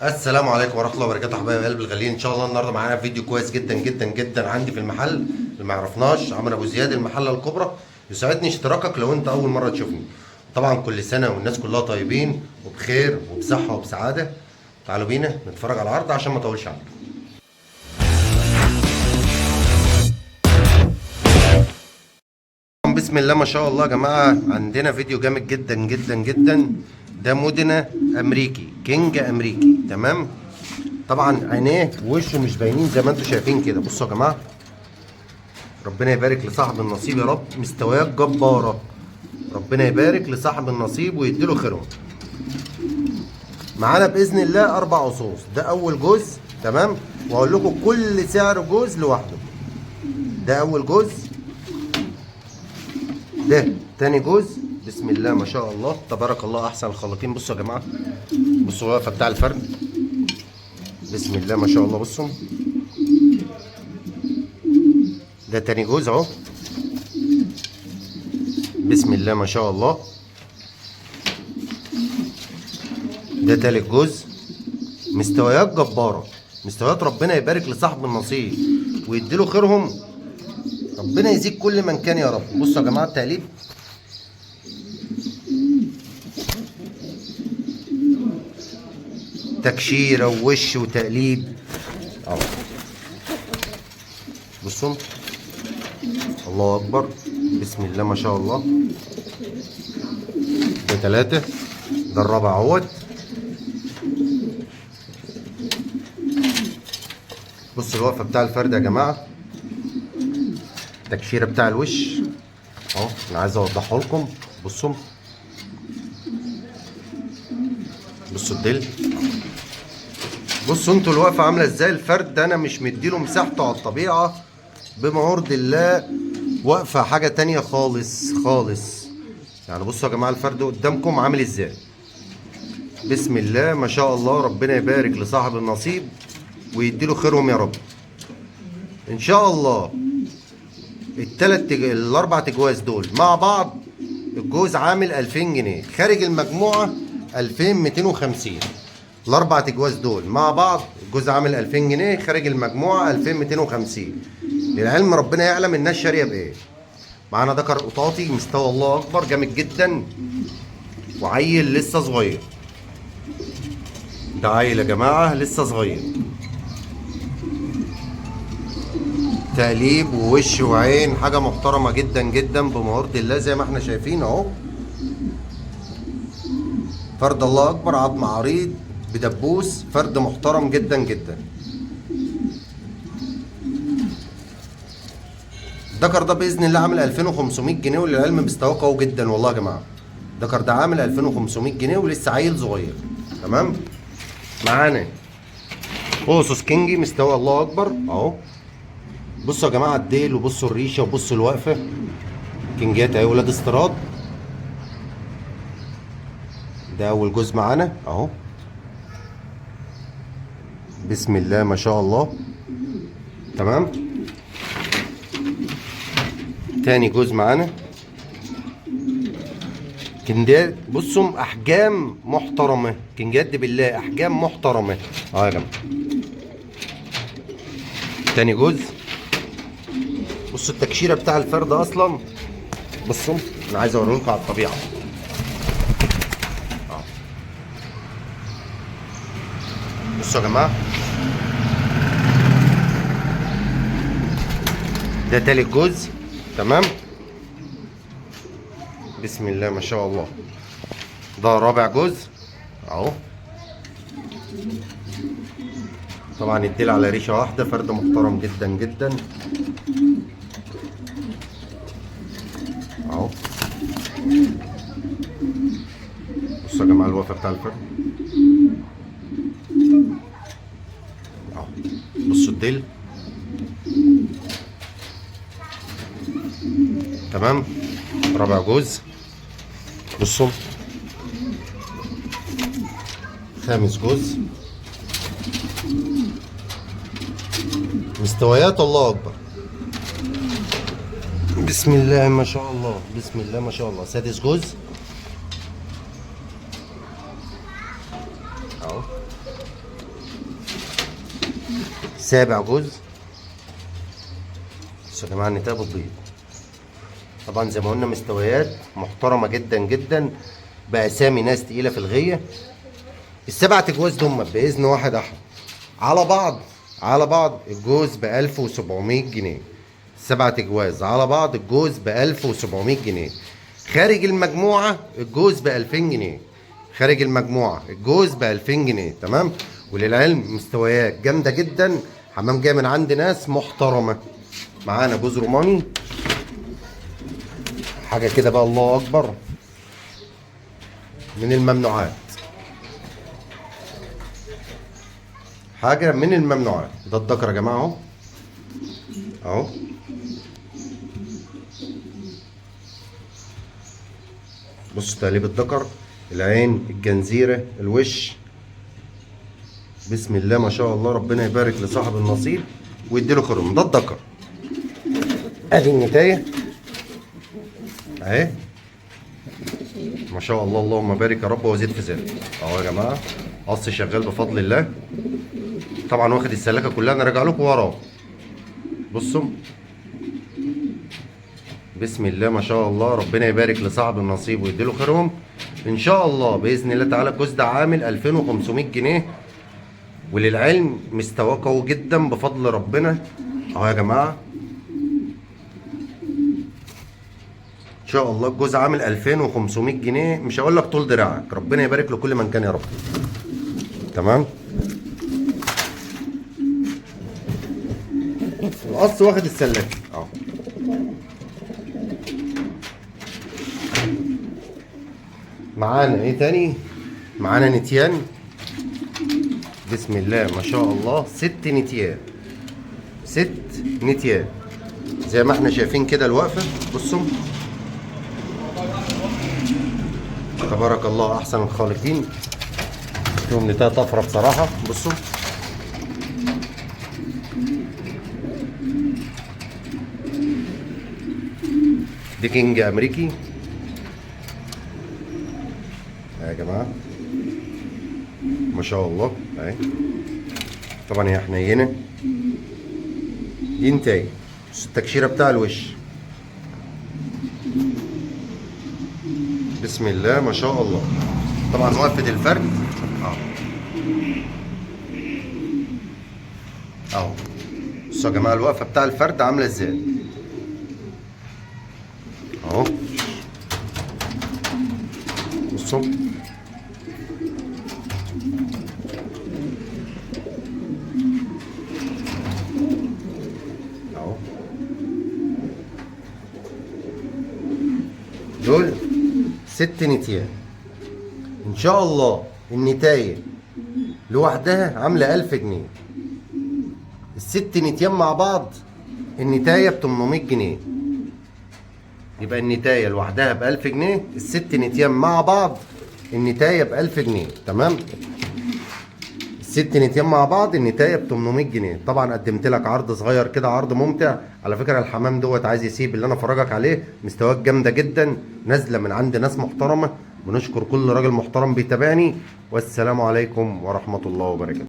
السلام عليكم ورحمه الله وبركاته حبايب قلب الغاليين. ان شاء الله النهارده معانا فيديو كويس جدا جدا جدا عندي في المحل. اللي ما يعرفناش، عمرو ابو زياد، المحله الكبرى. يساعدني اشتراكك لو انت اول مره تشوفني. طبعا كل سنه والناس كلها طيبين وبخير وبصحه وبسعاده. تعالوا بينا نتفرج على العرض عشان ما اطولش عليكم. بسم الله ما شاء الله يا جماعه، عندنا فيديو جامد جدا جدا جدا. ده مودنا امريكي، كينج امريكي، تمام. طبعا عينيه ووشه مش باينين زي ما انتم شايفين كده. بصوا يا جماعه، ربنا يبارك لصاحب النصيب يا رب. مستويات جباره، ربنا يبارك لصاحب النصيب ويديله خيرهم. معانا باذن الله 4 عصوص. ده اول جوز، تمام. واقول لكم كل سعر جوز لوحده. ده اول جوز، ده تاني جوز. بسم الله ما شاء الله تبارك الله احسن الخالقين. بصوا يا جماعه، بصوا الوقفه بتاع الفرد. بسم الله ما شاء الله. بصوا، ده تاني جوز اهو. بسم الله ما شاء الله. ده تالت جوز. مستويات جباره، مستويات ربنا يبارك لصاحب النصيب ويديله خيرهم. ربنا يزيد كل من كان يا رب. بصوا يا جماعه التقليب، تكشيره ووش وتقليب اهو. بصوا، الله اكبر، بسم الله ما شاء الله. ده 3، ده الرابع اهوت. بصوا الوقفه بتاع الفرد يا جماعه، التكشيره بتاع الوش اهو. انا عايز اوضحه لكم. بصوا، بصوا الدل. بصوا انتوا الوقفه عامله ازاي. الفرد ده انا مش مديله مساحته على الطبيعه بما يرضي الله. واقفه حاجه تانية خالص خالص يعني. بصوا يا جماعه الفرد قدامكم عامل ازاي. بسم الله ما شاء الله. ربنا يبارك لصاحب النصيب ويديله خيرهم يا رب ان شاء الله. الاربع تجواز دول مع بعض، الجوز عامل 2000 جنيه، خارج المجموعه 2250. الاربع تجواز دول مع بعض الجوز عامل 2000 جنيه، خارج المجموعه 2250. للعلم ربنا يعلم الناس شاريه بايه. معانا ذكر قطاطي مستوى الله اكبر جامد جدا، وعيل لسه صغير. ده عيل يا جماعه لسه صغير. تقليب ووش وعين، حاجه محترمه جدا جدا بمهارة الله زي ما احنا شايفين اهو. فرد الله اكبر، عظم عريض بدبوس، فرد محترم جدا جدا. الدكر ده باذن الله عامل 2500 جنيه، وللعلم مستواه قوي جدا والله يا جماعه. الدكر ده عامل 2500 جنيه ولسه عيل صغير، تمام. معانا اوسوس كينجي مستوى الله اكبر اهو. بصوا يا جماعه الديل، وبصوا الريشه، وبصوا الوقفه. كينجات اهي، ولاد استيراد. ده اول جزء معانا اهو. بسم الله ما شاء الله، تمام. تاني جزء معانا كنجات. بصوا احجام محترمه، كنجات دي بالله احجام محترمه اهو يا جماعه. تاني جزء. بصوا التكشيره بتاع الفرد اصلا. بصوا انا عايز اوريكم على الطبيعه. بصوا يا جماعه، ده تالت جزء، تمام. بسم الله ما شاء الله. ده رابع جزء اهو. طبعا الديل على ريشه واحده، فرد محترم جدا جدا اهو. بصوا يا جماعه الوقفه بتاع الفرد اهو. بصوا الديل، تمام. رابع جزء. بصوا خامس جزء. مستويات الله اكبر. بسم الله ما شاء الله، بسم الله ما شاء الله. سادس جزء اهو. سابع جوز. بس يا جماعه النتايه بتبيض طبعا زي ما قلنا، مستويات محترمه جدا جدا باسامي ناس تقيله في الغيه. السبع تجواز دول باذن واحد احد على بعض الجوز ب 1700 جنيه. السبع تجواز على بعض الجوز ب 1700 جنيه. خارج المجموعه الجوز ب 2000 جنيه. خارج المجموعه الجوز ب 2000 جنيه. تمام. وللعلم مستويات جامده جدا، حمام جاي من عند ناس محترمه. معانا جوز روماني حاجه كده بقى الله اكبر من الممنوعات، حاجه من الممنوعات. ده الذكر يا جماعه اهو اهو. بص تقليب الذكر، العين، الجنزيره، الوش، بسم الله ما شاء الله. ربنا يبارك لصاحب النصيب ويديله خيرهم. ده الذكر. ادي النتايه اهي ما شاء الله، اللهم بارك يا رب وزيد في ذلك. اهو يا جماعه قص شغال بفضل الله. طبعا واخد السلاكه كلها، انا راجع لكم وراه. بصوا بسم الله ما شاء الله. ربنا يبارك لصاحب النصيب ويديله خيرهم ان شاء الله باذن الله تعالى. الجوز ده عامل 2500 جنيه. وللعلم مستواه قوي جدا بفضل ربنا. اهو يا جماعه ان شاء الله الجوز عامل 2500 جنيه. مش هقول لك طول دراعك، ربنا يبارك لكل من كان يا رب. تمام. القص واخد السلاكه اهو. معانا ايه تاني؟ معانا نتيان بسم الله ما شاء الله. 6 نتيان، 6 نتيان زي ما احنا شايفين كده الوقفه. بصوا تبارك الله احسن الخالقين. فيهم نتايه طفره بصراحه. بصوا دي كينج امريكي يا جماعه ما شاء الله اهي. طبعا هي حنينه. دي نتايه. بص التكشيره بتاع الوش بسم الله ما شاء الله. طبعا وقفه الفرد اهو. بصوا يا جماعه الوقفه بتاع الفرد عامله ازاي اهو. بصوا اهو. دول 6 نتيان ان شاء الله. النتايه لوحدها عامله 1000 جنيه. الست نتيان مع بعض النتايه ب 800 جنيه. يبقى النتايه لوحدها ب 1000 جنيه، الست نتيان مع بعض النتايه ب 1000 جنيه. تمام. الست نتيان مع بعض النتايه ب 800 جنيه. طبعا قدمت لك عرض صغير كده، عرض ممتع. على فكره الحمام دوت عايز يسيب اللي انا فرجك عليه. مستويات جامده جدا نازله من عند ناس محترمه. بنشكر كل راجل محترم بيتابعني. والسلام عليكم ورحمه الله وبركاته.